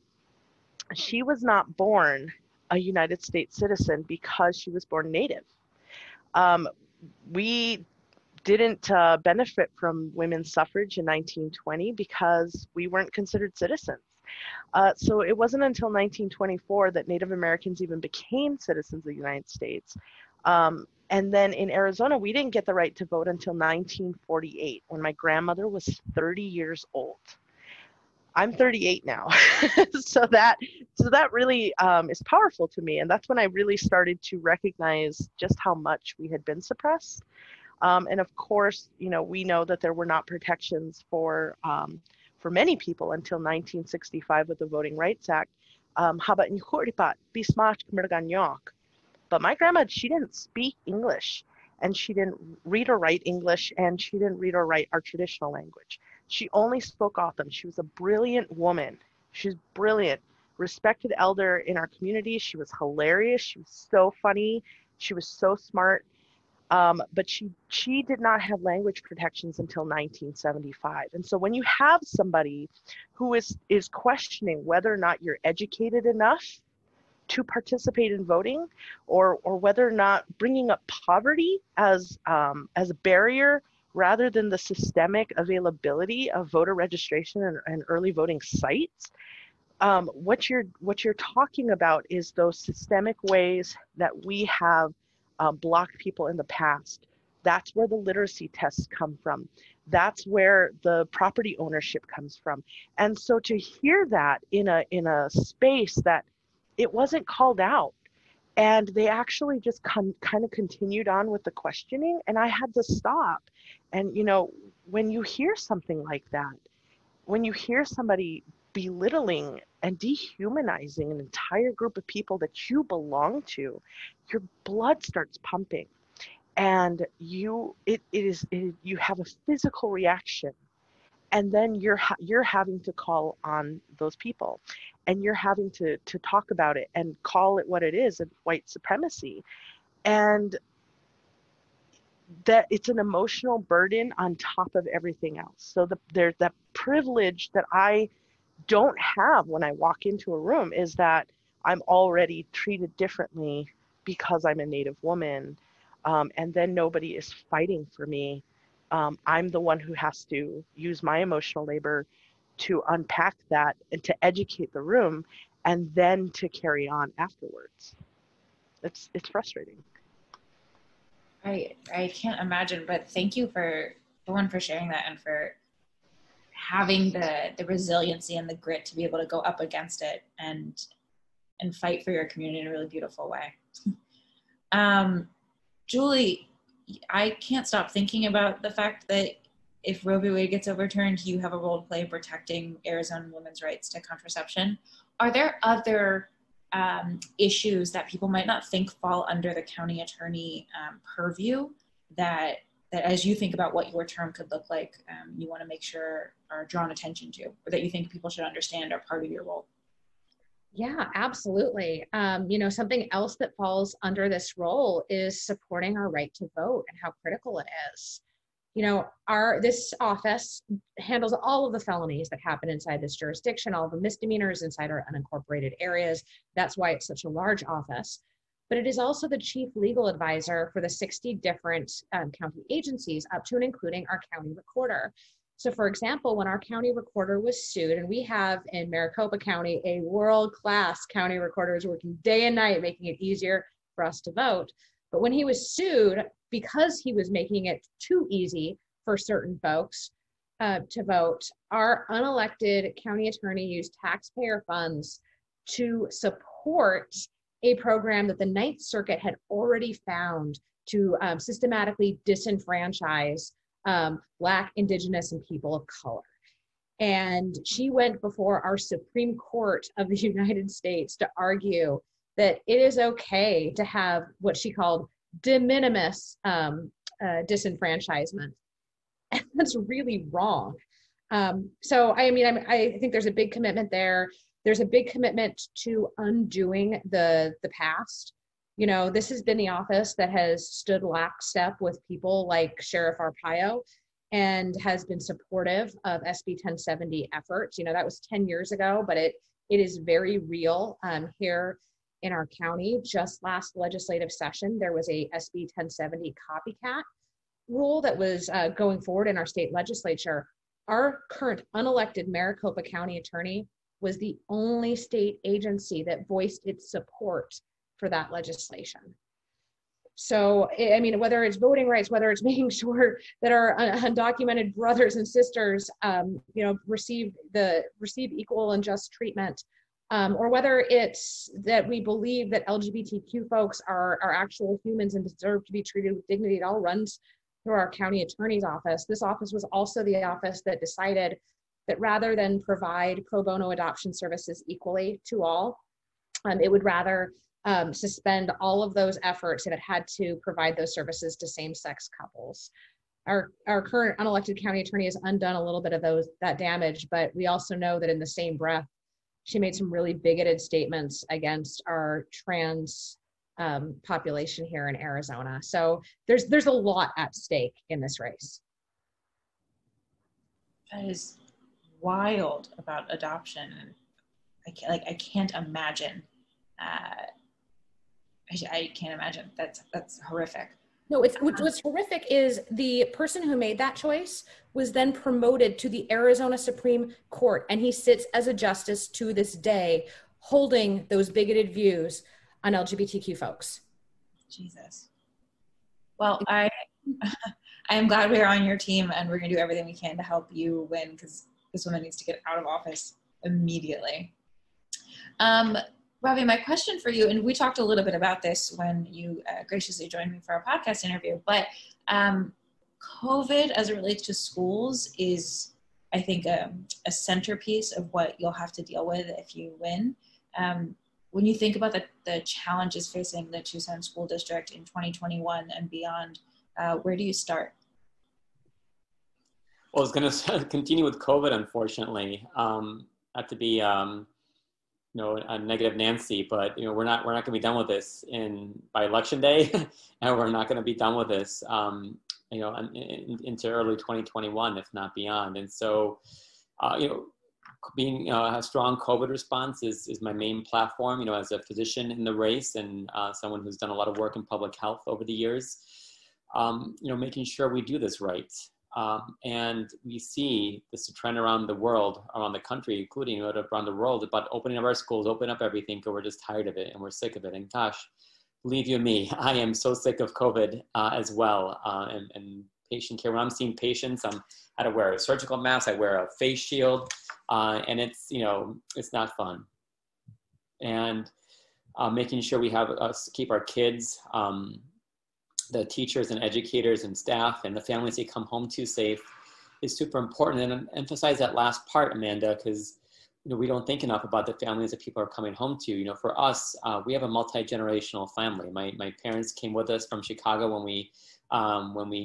She was not born a United States citizen because she was born native. We didn't benefit from women's suffrage in 1920 because we weren't considered citizens. So it wasn't until 1924 that Native Americans even became citizens of the United States. And then in Arizona, we didn't get the right to vote until 1948, when my grandmother was 30 years old. I'm 38 now. so that really is powerful to me. And that's when I really started to recognize just how much we had been suppressed. And of course, you know, we know that there were not protections for many people until 1965 with the Voting Rights Act. But my grandma, she didn't speak English, and she didn't read or write English, and she didn't read or write our traditional language. She only spoke Otham. She was a brilliant woman. She's brilliant, respected elder in our community. She was hilarious. She was so funny. She was so smart. But she did not have language protections until 1975. And so when you have somebody who is questioning whether or not you're educated enough to participate in voting, or whether or not bringing up poverty as a barrier rather than the systemic availability of voter registration and early voting sites, what you're talking about is those systemic ways that we have blocked people in the past. That's where the literacy tests come from. That's where the property ownership comes from. And so to hear that in a space that it wasn't called out, and they actually just kind of continued on with the questioning, and I had to stop. And you know, when you hear something like that, when you hear somebody belittling and dehumanizing an entire group of people that you belong to, your blood starts pumping, and you have a physical reaction, and then you're having to call on those people, and you're having to talk about it and call it what it is, and white supremacy, and that it's an emotional burden on top of everything else. So there's that privilege that I don't have when I walk into a room, is that I'm already treated differently because I'm a Native woman, and then nobody is fighting for me. I'm the one who has to use my emotional labor to unpack that and to educate the room, and then to carry on afterwards. It's frustrating. I can't imagine, but thank you for sharing that, and for having the resiliency and the grit to be able to go up against it and fight for your community in a really beautiful way. Julie, I can't stop thinking about the fact that if Roe v. Wade gets overturned, you have a role to play in protecting Arizona women's rights to contraception. Are there other issues that people might not think fall under the county attorney purview that as you think about what your term could look like, you want to make sure are drawn attention to, or that you think people should understand are part of your role? Yeah, absolutely. You know, something else that falls under this role is supporting our right to vote and how critical it is. You know, this office handles all of the felonies that happen inside this jurisdiction, all the misdemeanors inside our unincorporated areas. That's why it's such a large office. But it is also the chief legal advisor for the 60 different county agencies, up to and including our county recorder. So for example, when our county recorder was sued, and we have in Maricopa County a world-class county recorder who's working day and night, making it easier for us to vote. But when he was sued, because he was making it too easy for certain folks to vote, our unelected county attorney used taxpayer funds to support a program that the Ninth Circuit had already found to systematically disenfranchise Black, Indigenous, and people of color. And she went before our Supreme Court of the United States to argue that it is okay to have what she called de minimis disenfranchisement. And that's really wrong. So, I mean, I think there's a big commitment there. There's a big commitment to undoing the past. You know, this has been the office that has stood lockstep with people like Sheriff Arpaio and has been supportive of SB 1070 efforts. You know, that was 10 years ago, but it is very real here in our county. Just last legislative session, there was a SB 1070 copycat rule that was going forward in our state legislature. Our current unelected Maricopa County attorney was the only state agency that voiced its support for that legislation. So, I mean, whether it's voting rights, whether it's making sure that our undocumented brothers and sisters, you know, receive equal and just treatment, or whether it's that we believe that LGBTQ folks are actual humans and deserve to be treated with dignity, it all runs through our county attorney's office. This office was also the office that decided that rather than provide pro bono adoption services equally to all, it would rather suspend all of those efforts if it had to provide those services to same-sex couples. Our current unelected county attorney has undone a little bit of that damage, but we also know that in the same breath, she made some really bigoted statements against our trans population here in Arizona. So there's a lot at stake in this race. That is wild about adoption. I can't imagine. I can't imagine. That's horrific. No, what's horrific is the person who made that choice was then promoted to the Arizona Supreme Court, and he sits as a justice to this day, holding those bigoted views on LGBTQ folks. Jesus. Well, I am glad we're on your team, and we're going to do everything we can to help you win, because this woman needs to get out of office immediately. Ravi, my question for you, and we talked a little bit about this when you graciously joined me for our podcast interview, but COVID as it relates to schools is, I think, a centerpiece of what you'll have to deal with if you win. When you think about the challenges facing the Tucson School District in 2021 and beyond, where do you start? Well, it's going to continue with COVID, unfortunately. Not to be a negative Nancy, but we're not going to be done with this by election day, and we're not going to be done with this into early 2021, if not beyond. And so being a strong COVID response is my main platform, as a physician in the race and someone who's done a lot of work in public health over the years, making sure we do this right. And we see this trend around the world, around the country, including around the world, about opening up our schools, opening up everything, because we're just tired of it and we're sick of it. And gosh, believe you me, I am so sick of COVID as well. And patient care, when I'm seeing patients, I had to wear a surgical mask, I wear a face shield, and it's not fun. And making sure we have keep our kids, the teachers and educators and staff and the families they come home to safe is super important. And emphasize that last part, Amanda, because we don't think enough about the families that people are coming home to. For us, we have a multi-generational family. My parents came with us from Chicago when we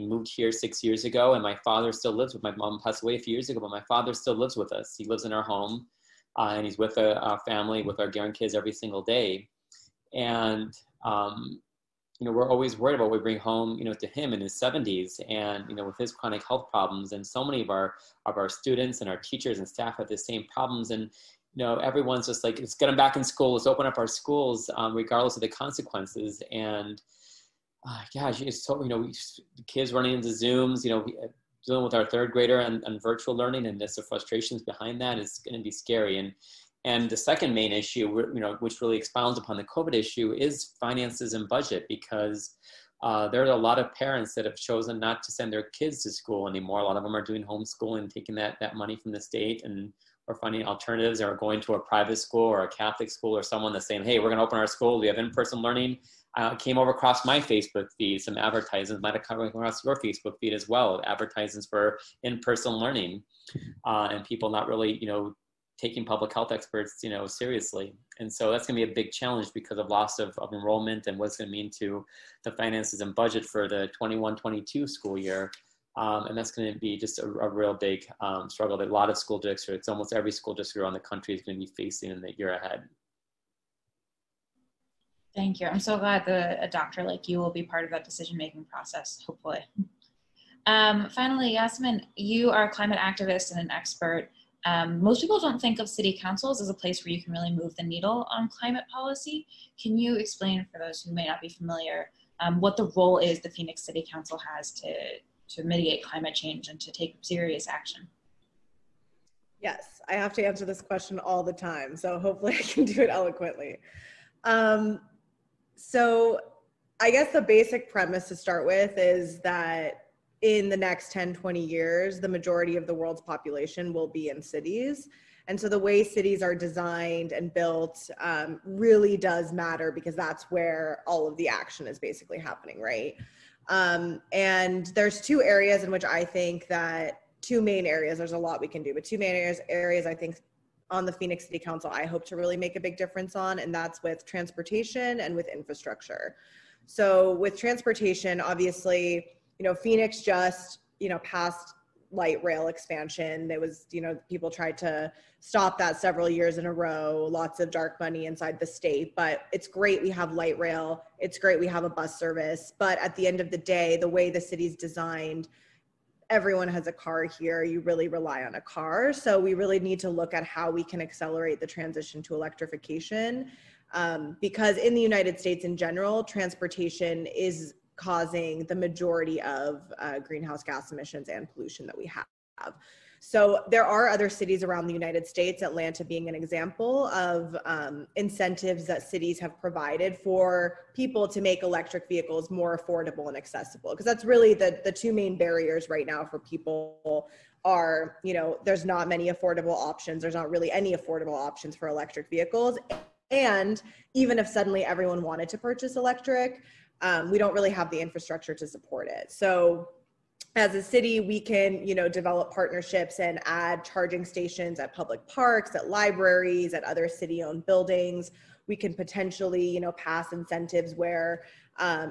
moved here 6 years ago, and my father still lives with my mom. Passed away a few years ago, but my father still lives with us. He lives in our home, and he's with our family, with our grandkids every single day. And we're always worried about what we bring home, to him in his 70s, and with his chronic health problems. And so many of our students and our teachers and staff have the same problems. And everyone's just like, let's get them back in school. Let's open up our schools, regardless of the consequences. And gosh, it's so the kids running into Zooms, dealing with our third grader and virtual learning, and just the frustrations behind that is going to be scary. And the second main issue, which really expounds upon the COVID issue, is finances and budget, because there are a lot of parents that have chosen not to send their kids to school anymore. A lot of them are doing homeschooling, taking that money from the state, or finding alternatives, or going to a private school or a Catholic school, or someone that's saying, hey, we're going to open our school. We have in-person learning. Came over across my Facebook feed, some advertisements might have come across your Facebook feed as well, advertisements for in-person learning, and people not really, taking public health experts, seriously. And so that's going to be a big challenge because of loss of enrollment and what it's going to mean to the finances and budget for the 21-22 school year. And that's going to be just a real big struggle that a lot of school districts, almost every school district around the country, is going to be facing in the year ahead. Thank you. I'm so glad that a doctor like you will be part of that decision-making process, hopefully. Finally, Yassamin, you are a climate activist and an expert. Most people don't think of city councils as a place where you can really move the needle on climate policy. Can you explain, for those who may not be familiar, what the role is the Phoenix City Council has to mitigate climate change and to take serious action? Yes, I have to answer this question all the time, so hopefully I can do it eloquently. So I guess the basic premise to start with is that in the next 10, 20 years, the majority of the world's population will be in cities. And so the way cities are designed and built really does matter, because that's where all of the action is basically happening, right? And there's two areas in which I think that, two main areas, there's a lot we can do, but two main areas I think on the Phoenix City Council I hope to really make a big difference on, and that's with transportation and with infrastructure. So with transportation, obviously, Phoenix just, passed light rail expansion. There was, people tried to stop that several years in a row, lots of dark money inside the state, but it's great we have light rail. It's great we have a bus service, but at the end of the day, the way the city's designed, everyone has a car here. You really rely on a car. So we really need to look at how we can accelerate the transition to electrification, because in the United States in general, transportation is causing the majority of greenhouse gas emissions and pollution that we have. So there are other cities around the United States, Atlanta being an example of incentives that cities have provided for people to make electric vehicles more affordable and accessible. Because that's really the two main barriers right now for people are, there's not many affordable options. There's not really any affordable options for electric vehicles. And even if suddenly everyone wanted to purchase electric, we don't really have the infrastructure to support it. So as a city, we can, develop partnerships and add charging stations at public parks, at libraries, at other city-owned buildings. We can potentially, pass incentives where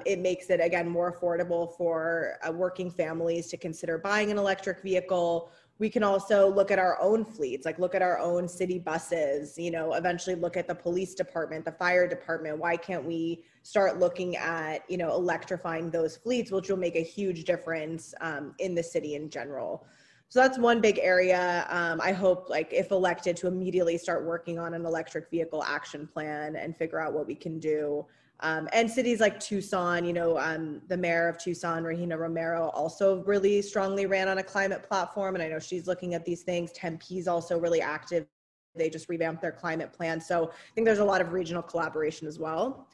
it makes it, again, more affordable for working families to consider buying an electric vehicle. We can also look at our own fleets, like look at our own city buses, eventually look at the police department, the fire department. Why can't we start looking at, electrifying those fleets, which will make a huge difference in the city in general. So that's one big area. I hope, if elected, to immediately start working on an electric vehicle action plan and figure out what we can do. And cities like Tucson, the mayor of Tucson, Regina Romero, also really strongly ran on a climate platform. And I know she's looking at these things. Tempe's also really active. They just revamped their climate plan. So I think there's a lot of regional collaboration as well.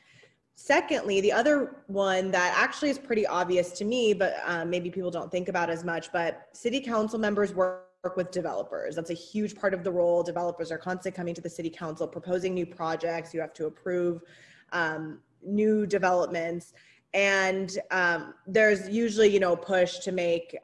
Secondly, the other one that actually is pretty obvious to me, but maybe people don't think about as much, but city council members work with developers. That's a huge part of the role. Developers are constantly coming to the city council, proposing new projects. You have to approve new developments. And there's usually, push to make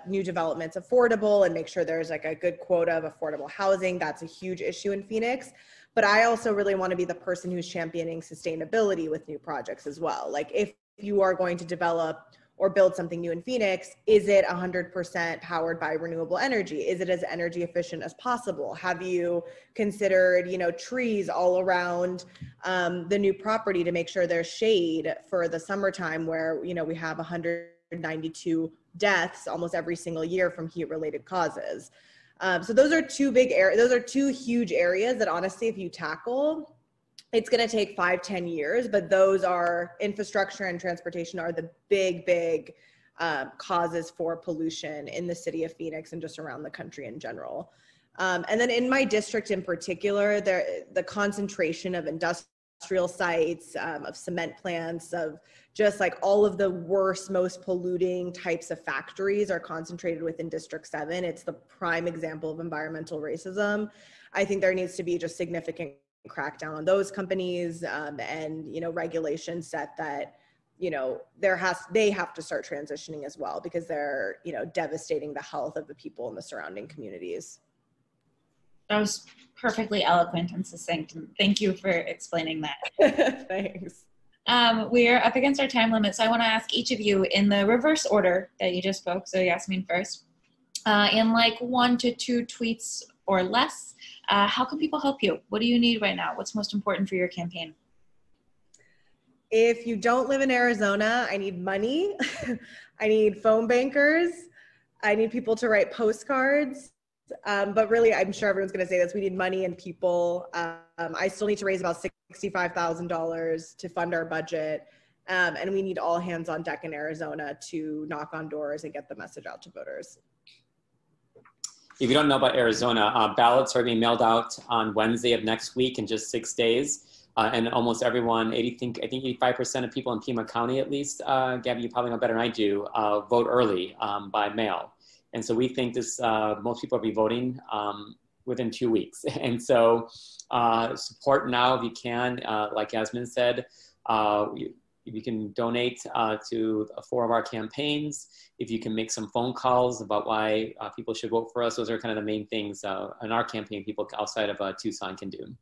new developments affordable and make sure there's a good quota of affordable housing. That's a huge issue in Phoenix. But I also really want to be the person who's championing sustainability with new projects as well. If you are going to develop or build something new in Phoenix, is it 100% powered by renewable energy? Is it as energy efficient as possible? Have you considered, trees all around the new property to make sure there's shade for the summertime where, we have 192 deaths almost every single year from heat-related causes? So those are two huge areas that honestly, if you tackle, it's going to take 5-10 years, but those are infrastructure and transportation are the big causes for pollution in the city of Phoenix and just around the country in general. And then in my district in particular, the concentration of industrial sites, of cement plants, of just all of the worst, most polluting types of factories are concentrated within District 7. It's the prime example of environmental racism. I think there needs to be just significant crackdown on those companies and, regulations set that, they have to start transitioning as well because they're, devastating the health of the people in the surrounding communities. That was perfectly eloquent and succinct. Thank you for explaining that. Thanks. We are up against our time limit, so I want to ask each of you in the reverse order that you just spoke. So Yassamin first. In like 1 to 2 tweets or less, how can people help you? What do you need right now? What's most important for your campaign? If you don't live in Arizona, I need money. I need phone bankers. I need people to write postcards. But really, I'm sure everyone's going to say this. We need money and people. I still need to raise about $65,000 to fund our budget. And we need all hands on deck in Arizona to knock on doors and get the message out to voters. If you don't know about Arizona, ballots are being mailed out on Wednesday of next week in just 6 days. And almost everyone, I think 85% of people in Pima County at least, Gabby, you probably know better than I do, vote early by mail. And so we think this, most people will be voting within 2 weeks. And so support now if you can. Like Yasmin said, you can donate to 4 of our campaigns. If you can make some phone calls about why people should vote for us, those are kind of the main things in our campaign people outside of Tucson can do.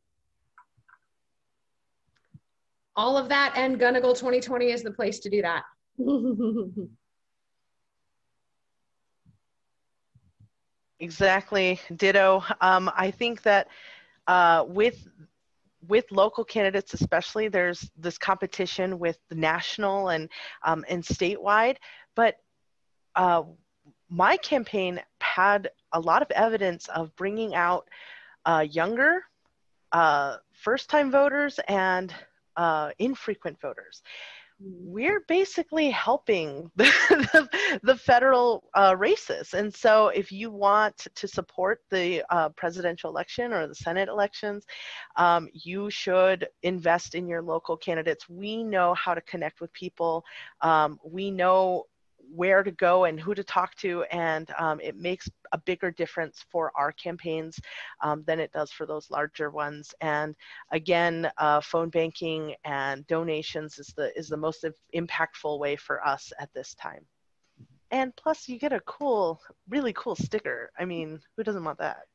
All of that and Gunnigle 2020 is the place to do that. Exactly, ditto. I think that with local candidates especially, there's this competition with the national and statewide, but my campaign had a lot of evidence of bringing out younger first-time voters and infrequent voters. We're basically helping the federal races. And so if you want to support the presidential election or the Senate elections, you should invest in your local candidates. We know how to connect with people. We know where to go and who to talk to, and it makes a bigger difference for our campaigns than it does for those larger ones. And again, phone banking and donations is the most impactful way for us at this time. And plus, you get a really cool sticker. I mean, who doesn't want that?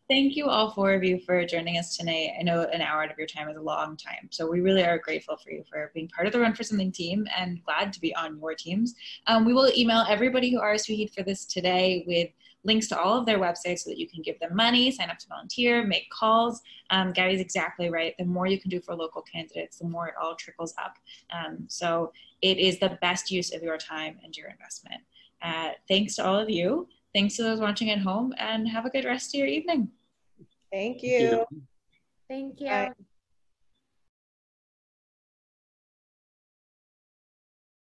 Thank you all 4 of you for joining us tonight. I know an hour out of your time is a long time, so we really are grateful for you for being part of the Run for Something team and glad to be on your teams. We will email everybody who RSVP'd for this today with links to all of their websites so that you can give them money, sign up to volunteer, make calls. Gary's exactly right. The more you can do for local candidates, the more it all trickles up. So it is the best use of your time and your investment. Thanks to all of you. Thanks to those watching at home, and have a good rest of your evening. Thank you. Thank you. Bye.